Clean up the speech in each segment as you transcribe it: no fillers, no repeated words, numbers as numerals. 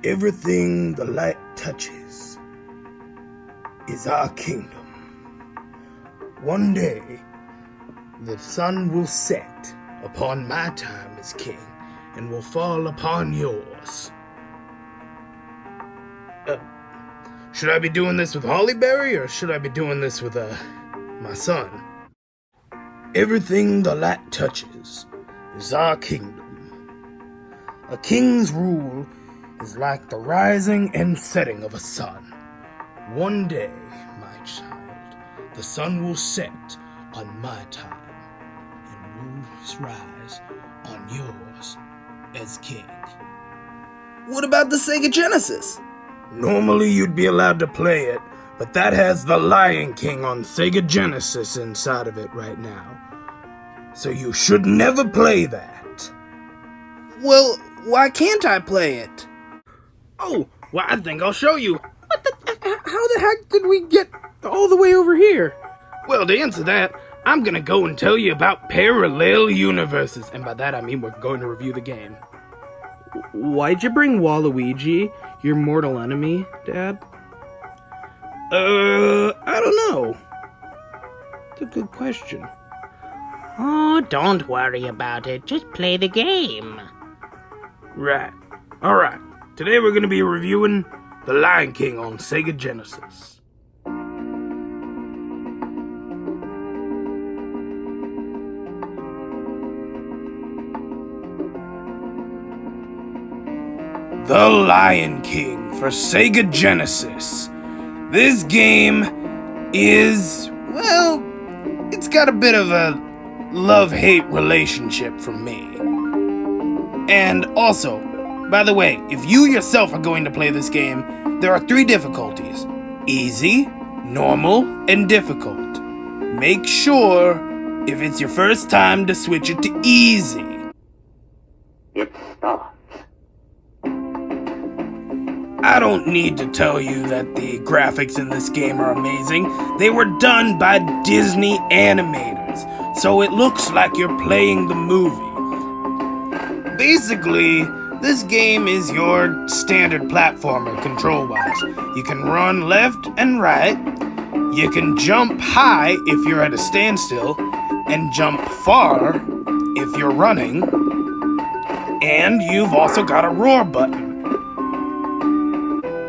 Everything the light touches is our kingdom. One day, the sun will set upon my time as king and will fall upon yours. Should I be doing this with Hollyberry, or should I be doing this with, my son? Everything the light touches is our kingdom. A king's rule is like the rising and setting of a sun. One day, my child, the sun will set on my time and will rise on yours as king. What about the Sega Genesis? Normally you'd be allowed to play it, but that has the Lion King on Sega Genesis inside of it right now. So you should never play that. Well, why can't I play it? Oh, well, I think I'll show you. How the heck did we get all the way over here? Well, to answer that, I'm gonna go and tell you about parallel universes, and by that I mean we're going to review the game. Why'd you bring Waluigi, your mortal enemy, Dad? I don't know. It's a good question. Oh, don't worry about it. Just play the game. Right. Alright. Today we're gonna be reviewing The Lion King on Sega Genesis. The Lion King for Sega Genesis. This game is, well, it's got a bit of a love-hate relationship from me. And also, by the way, if you yourself are going to play this game, there are 3 difficulties: easy, normal, and difficult. Make sure, if it's your first time, to switch it to easy. It starts. I don't need to tell you that the graphics in this game are amazing. They were done by Disney animators, so it looks like you're playing the movie. Basically, this game is your standard platformer control-wise. You can run left and right, you can jump high if you're at a standstill, and jump far if you're running, and you've also got a roar button.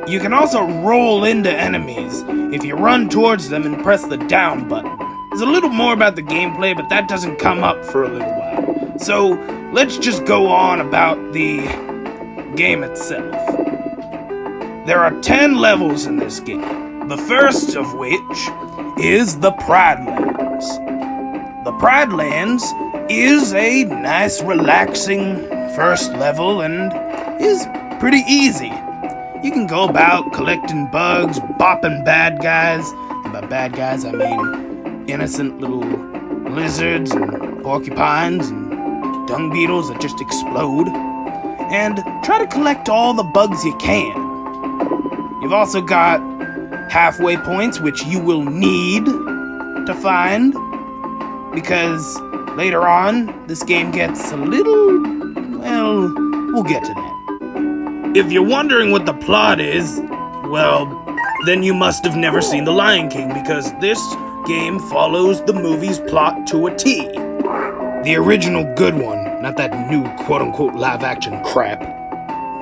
You can also roll into enemies if you run towards them and press the down button. There's a little more about the gameplay, but that doesn't come up for a little while. So, let's just go on about the game itself. There are 10 levels in this game, the first of which is the Pride Lands. The Pride Lands is a nice, relaxing first level and is pretty easy. You can go about collecting bugs, bopping bad guys, and by bad guys I mean innocent little lizards and porcupines and dung beetles that just explode, and try to collect all the bugs you can. You've also got halfway points, which you will need to find, because later on, this game gets a little, well, we'll get to that. If you're wondering what the plot is, well, then you must have never seen The Lion King, because this game follows the movie's plot to a T. The original good one, not that new quote-unquote live-action crap.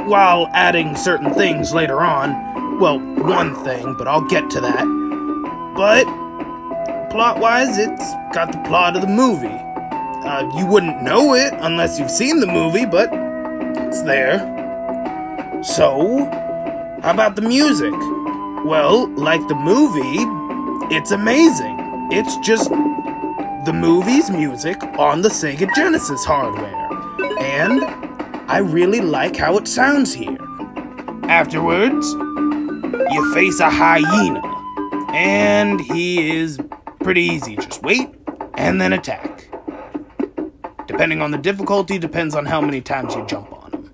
While adding certain things later on, well, one thing, but I'll get to that. But, plot-wise, it's got the plot of the movie. You wouldn't know it unless you've seen the movie, but it's there. So, how about the music? Well, like the movie, it's amazing. It's just the movie's music on the Sega Genesis hardware. And I really like how it sounds here. Afterwards, you face a hyena. And he is pretty easy. Just wait, and then attack. Depending on the difficulty, depends on how many times you jump on him.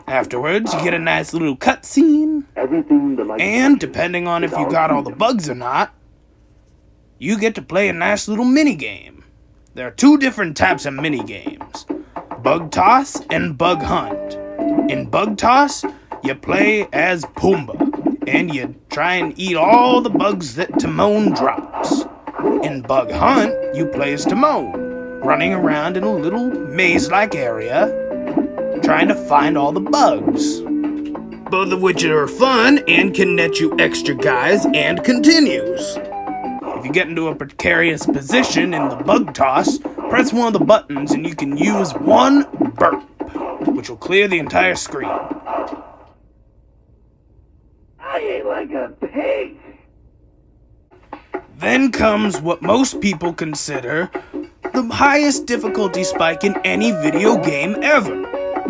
Afterwards, you get a nice little cutscene. And depending on if you got all the bugs or not, you get to play a nice little mini-game. There are 2 different types of mini-games. Bug Toss and Bug Hunt. In Bug Toss, you play as Pumbaa, and you try and eat all the bugs that Timon drops. In Bug Hunt, you play as Timon, running around in a little maze-like area, trying to find all the bugs. Both of which are fun and can net you extra guys and continues. If you get into a precarious position in the Bug Toss, press one of the buttons and you can use one burp, which will clear the entire screen. I ate like a pig. Then comes what most people consider the highest difficulty spike in any video game ever.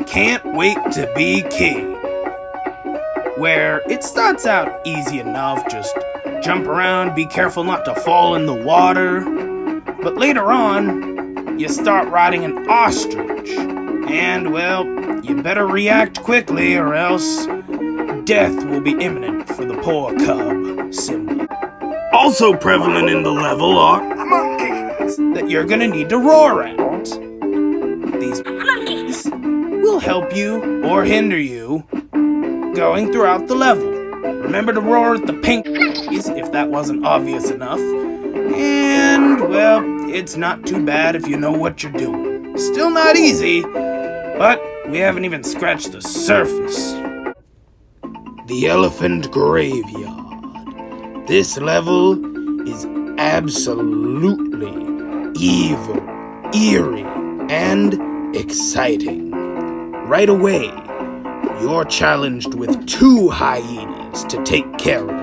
Can't Wait to Be King. Where it starts out easy enough, just jump around, be careful not to fall in the water. But later on, you start riding an ostrich. And, well, you better react quickly or else death will be imminent for the poor cub, Simba. Also prevalent in the level are monkeys that you're gonna need to roar at. These monkeys will help you or hinder you going throughout the level. Remember to roar at the pink monkeys if that wasn't obvious enough. And, well, it's not too bad if you know what you're doing. Still not easy, but we haven't even scratched the surface. The Elephant Graveyard. This level is absolutely evil, eerie, and exciting. Right away, you're challenged with 2 hyenas to take care of.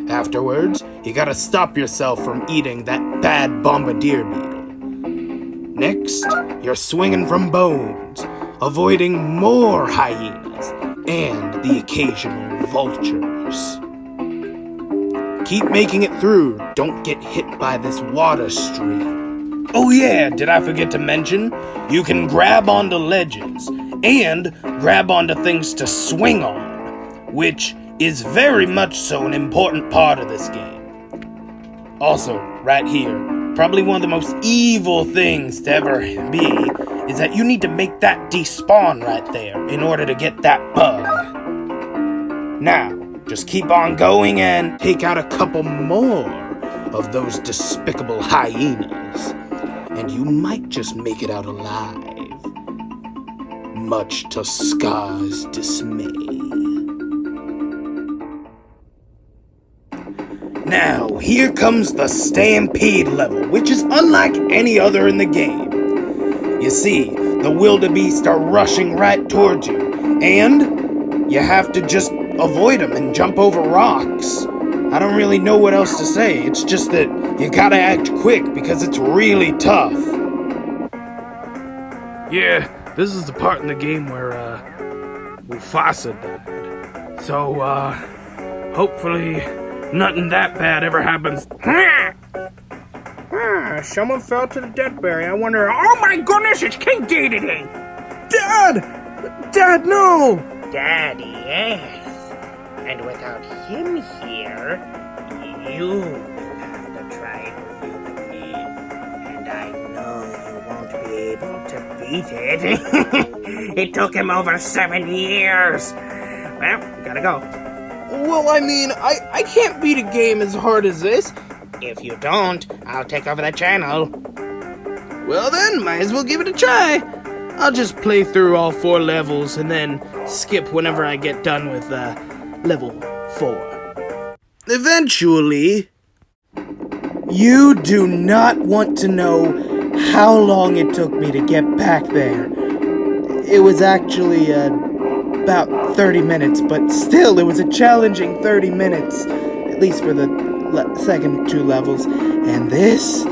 Afterwards, you gotta stop yourself from eating that bad bombardier beetle. Next, you're swinging from bones, avoiding more hyenas and the occasional vultures. Keep making it through. Don't get hit by this water stream. Oh yeah, did I forget to mention? You can grab onto ledges and grab onto things to swing on, which is very much so an important part of this game. Also, right here, probably one of the most evil things to ever be is that you need to make that despawn right there in order to get that bug. Now, just keep on going and take out a couple more of those despicable hyenas, and you might just make it out alive, much to Scar's dismay. Now, here comes the Stampede Level, which is unlike any other in the game. You see, the wildebeest are rushing right towards you, and you have to just avoid them and jump over rocks. I don't really know what else to say. It's just that you gotta act quick because it's really tough. Yeah, this is the part in the game where, Mufasa died. So, hopefully nothing that bad ever happens. Someone fell to the deathberry. I wonder. Oh my goodness, it's King Dedede! Dad! Dad, no! Daddy, yes. And without him here, you will have to try it with you again. And I know you won't be able to beat it. It took him over 7 years. Well, gotta go. Well, I mean, I can't beat a game as hard as this. If you don't, I'll take over the channel. Well then, might as well give it a try. I'll just play through all 4 levels and then skip whenever I get done with, level 4. Eventually, you do not want to know how long it took me to get back there. It was actually, about 30 minutes, but still, it was a challenging 30 minutes, at least for the second 2 levels. And this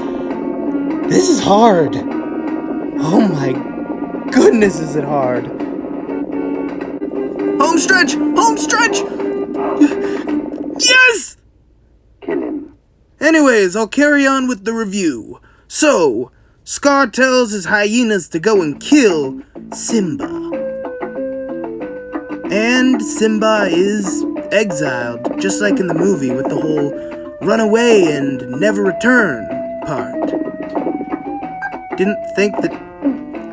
is hard. Oh my goodness, is it hard. Home stretch! Home stretch! Yes! Kill him. Anyways, I'll carry on with the review. So, Scar tells his hyenas to go and kill Simba. And Simba is exiled, just like in the movie with the whole run away and never return part. Didn't think that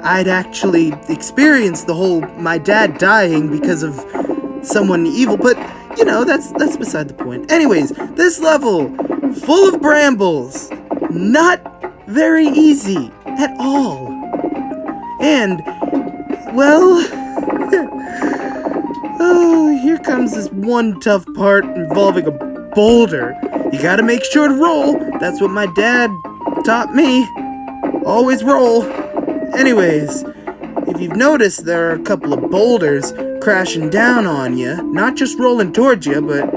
I'd actually experienced the whole my dad dying because of someone evil, but you know, that's beside the point. Anyways, this level, full of brambles, not very easy at all. And, well, oh, here comes this one tough part involving a boulder. You gotta make sure to roll. That's what my dad taught me. Always roll. Anyways, if you've noticed, there are a couple of boulders crashing down on you. Not just rolling towards you, but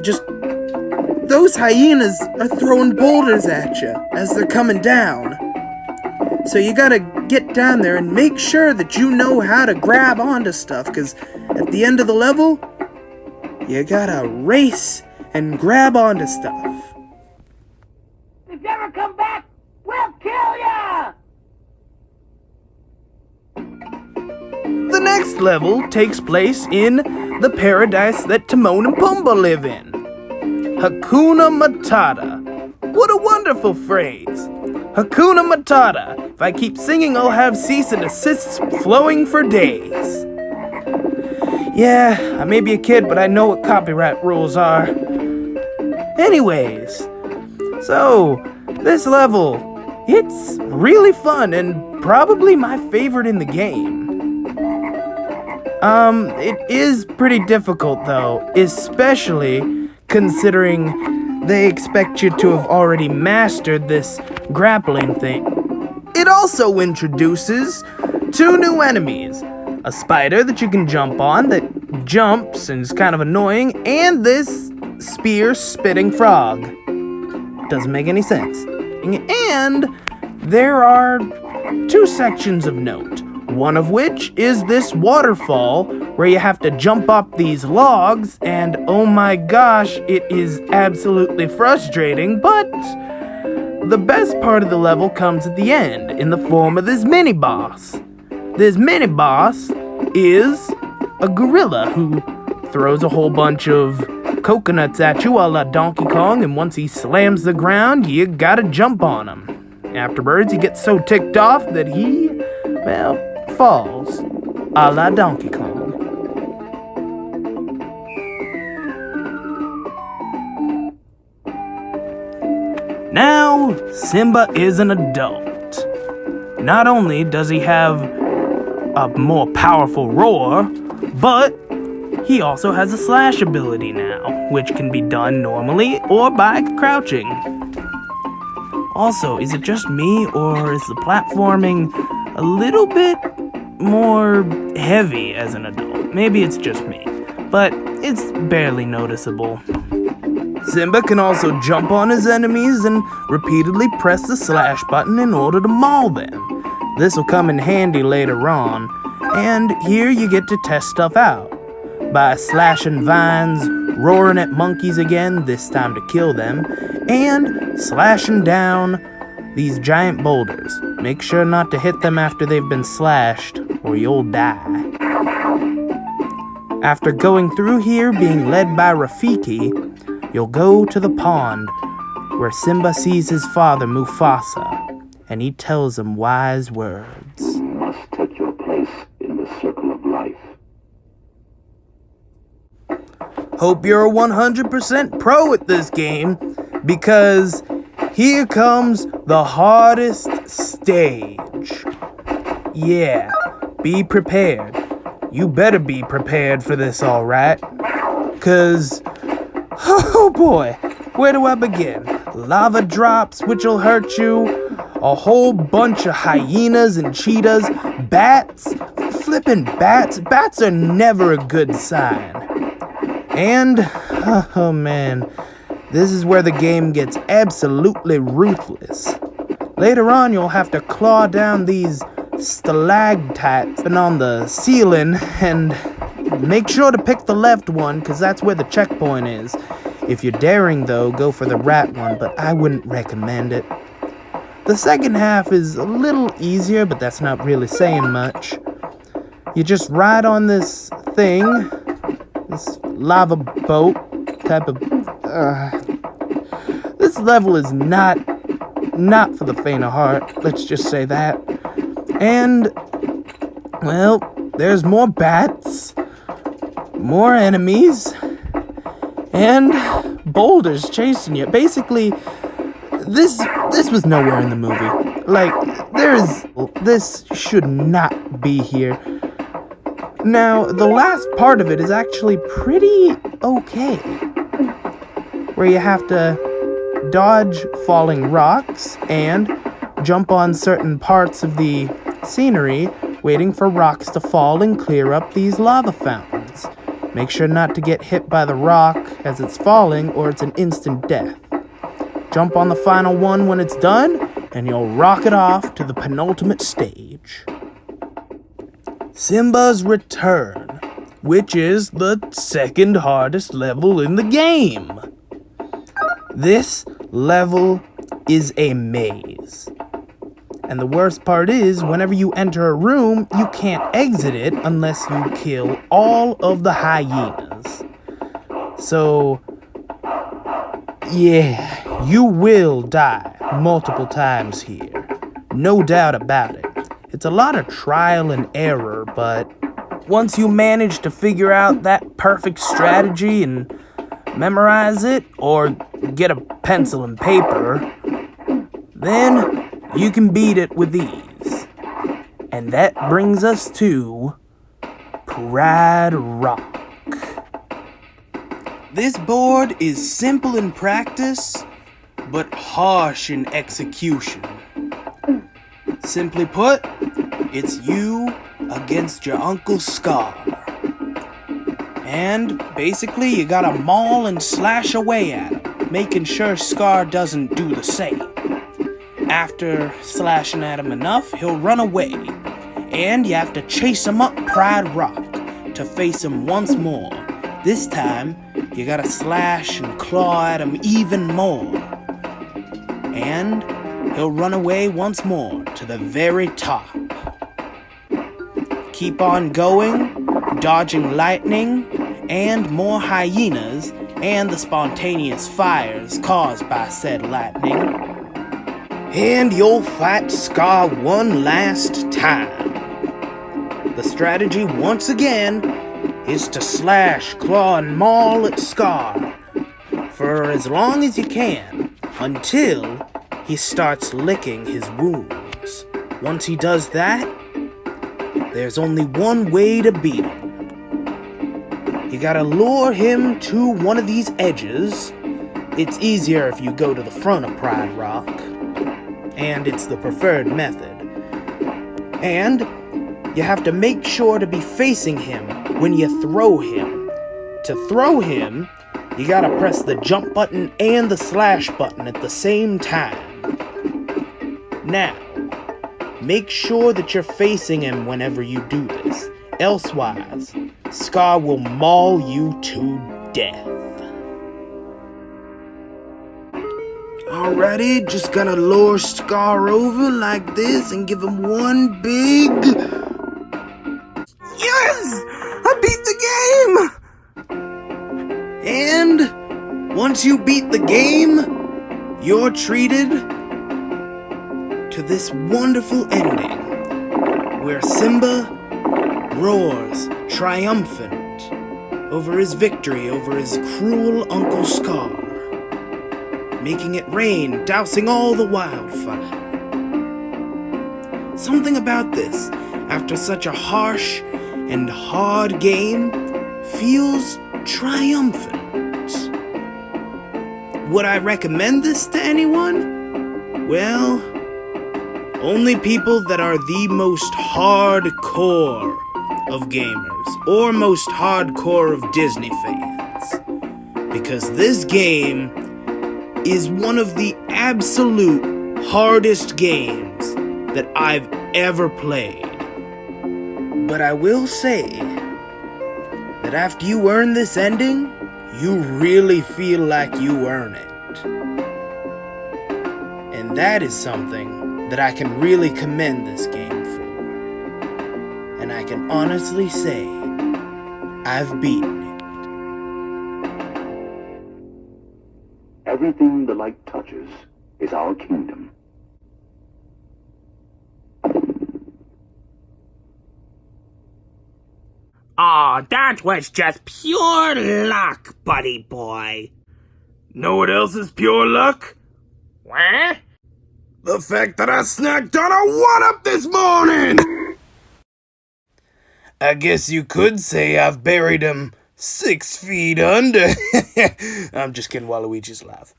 just... those hyenas are throwing boulders at you as they're coming down. So you gotta get down there and make sure that you know how to grab onto stuff, because at the end of the level, you gotta race and grab onto stuff. If you ever come back, we'll kill ya! The next level takes place in the paradise that Timon and Pumbaa live in. Hakuna Matata. What a wonderful phrase. Hakuna Matata. If I keep singing, I'll have cease and desists flowing for days. Yeah, I may be a kid, but I know what copyright rules are. Anyways, so, this level, it's really fun and probably my favorite in the game. It is pretty difficult though, especially considering they expect you to have already mastered this grappling thing. It also introduces 2 new enemies. A spider that you can jump on that jumps and is kind of annoying, and this spear-spitting frog. Doesn't make any sense. And there are 2 sections of note. One of which is this waterfall where you have to jump up these logs, and oh my gosh, it is absolutely frustrating, but the best part of the level comes at the end in the form of this mini-boss. This mini-boss is a gorilla who throws a whole bunch of coconuts at you a la Donkey Kong, and once he slams the ground, you gotta jump on him. Afterwards, he gets so ticked off that he, well, falls a la Donkey Kong. Now, Simba is an adult. Not only does he have a more powerful roar, but he also has a slash ability now, which can be done normally or by crouching. Also, is it just me, or is the platforming a little bit more heavy as an adult? Maybe it's just me, but it's barely noticeable. Simba can also jump on his enemies and repeatedly press the slash button in order to maul them. This will come in handy later on, and here you get to test stuff out. By slashing vines, roaring at monkeys again, this time to kill them, and slashing down these giant boulders. Make sure not to hit them after they've been slashed, or you'll die. After going through here, being led by Rafiki, you'll go to the pond, where Simba sees his father Mufasa, and he tells him wise words. You must take your place in the circle of life. Hope you're 100% pro at this game, because here comes the hardest stage. Yeah, be prepared. You better be prepared for this, alright? 'Cause, oh boy, where do I begin? Lava drops, which'll hurt you, a whole bunch of hyenas and cheetahs, bats, flippin' bats. Bats are never a good sign. And, oh man, this is where the game gets absolutely ruthless. Later on, you'll have to claw down these stalactites and on the ceiling, and make sure to pick the left one, because that's where the checkpoint is. If you're daring, though, go for the right one, but I wouldn't recommend it. The second half is a little easier, but that's not really saying much. You just ride on this thing, this lava boat type of... This level is not for the faint of heart, let's just say that. And, well, there's more bats, more enemies, and boulders chasing you. Basically, this was nowhere in the movie. Like, this should not be here. Now, the last part of it is actually pretty okay, where you have to dodge falling rocks and jump on certain parts of the scenery, waiting for rocks to fall and clear up these lava fountains. Make sure not to get hit by the rock as it's falling, or it's an instant death. Jump on the final one when it's done, and you'll rocket off to the penultimate stage. Simba's Return, which is the second hardest level in the game. This level is a maze. And the worst part is, whenever you enter a room, you can't exit it unless you kill all of the hyenas. So, yeah, you will die multiple times here. No doubt about it. It's a lot of trial and error, but once you manage to figure out that perfect strategy and memorize it, or get a pencil and paper, then you can beat it with ease. And that brings us to Rad Rock. This board is simple in practice, but harsh in execution. Simply put, it's you against your Uncle Scar. And basically, you gotta maul and slash away at him, making sure Scar doesn't do the same. After slashing at him enough, he'll run away, and you have to chase him up Rad Rock to face him once more. This time, you gotta slash and claw at him even more. And he'll run away once more to the very top. Keep on going, dodging lightning, and more hyenas, and the spontaneous fires caused by said lightning. And you'll fight Scar one last time. The strategy, once again, is to slash, claw, and maul at Scar for as long as you can, until he starts licking his wounds. Once he does that, there's only one way to beat him. You gotta lure him to one of these edges. It's easier if you go to the front of Rad Rock, and it's the preferred method. And you have to make sure to be facing him when you throw him. To throw him, you gotta press the jump button and the slash button at the same time. Now, make sure that you're facing him whenever you do this. Elsewise, Scar will maul you to death. Alrighty, just gonna lure Scar over like this and give him one big... Yes! I beat the game! And once you beat the game, you're treated to this wonderful ending where Simba roars triumphant over his victory over his cruel Uncle Scar, making it rain, dousing all the wildfire. Something about this, after such a harsh and hard game, feels triumphant. Would I recommend this to anyone? Well, only people that are the most hardcore of gamers, or most hardcore of Disney fans. Because this game is one of the absolute hardest games that I've ever played. But I will say that after you earn this ending, you really feel like you earn it. And that is something that I can really commend this game for. And I can honestly say, I've beaten it. Everything the light touches is our kingdom. Aw, that was just pure luck, buddy boy. Know what else is pure luck? What? The fact that I snacked on a 1-up this morning! I guess you could say I've buried him 6 feet under. I'm just kidding, Waluigi's laugh.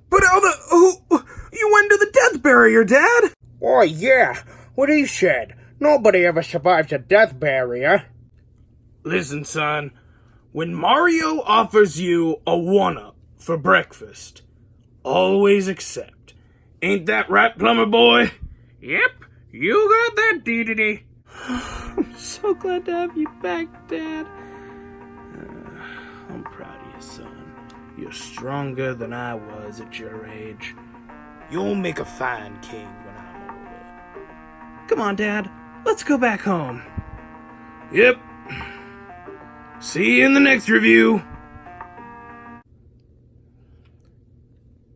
But you went to the death barrier, Dad? Oh, yeah. What he said. Nobody ever survives a death barrier. Listen, son. When Mario offers you a 1-up for breakfast, always accept. Ain't that right, plumber boy? Yep, you got that, Dedede. I'm so glad to have you back, Dad. I'm proud of you, son. You're stronger than I was at your age. You'll make a fine king when I'm older. Come on, Dad. Let's go back home. Yep. See you in the next review.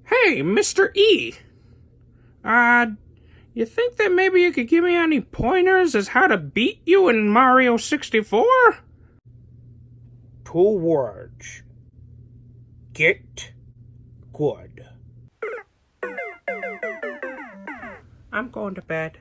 Hey, Mr. E. You think that maybe you could give me any pointers as how to beat you in Mario 64? 2 words. Get good. I'm going to bed.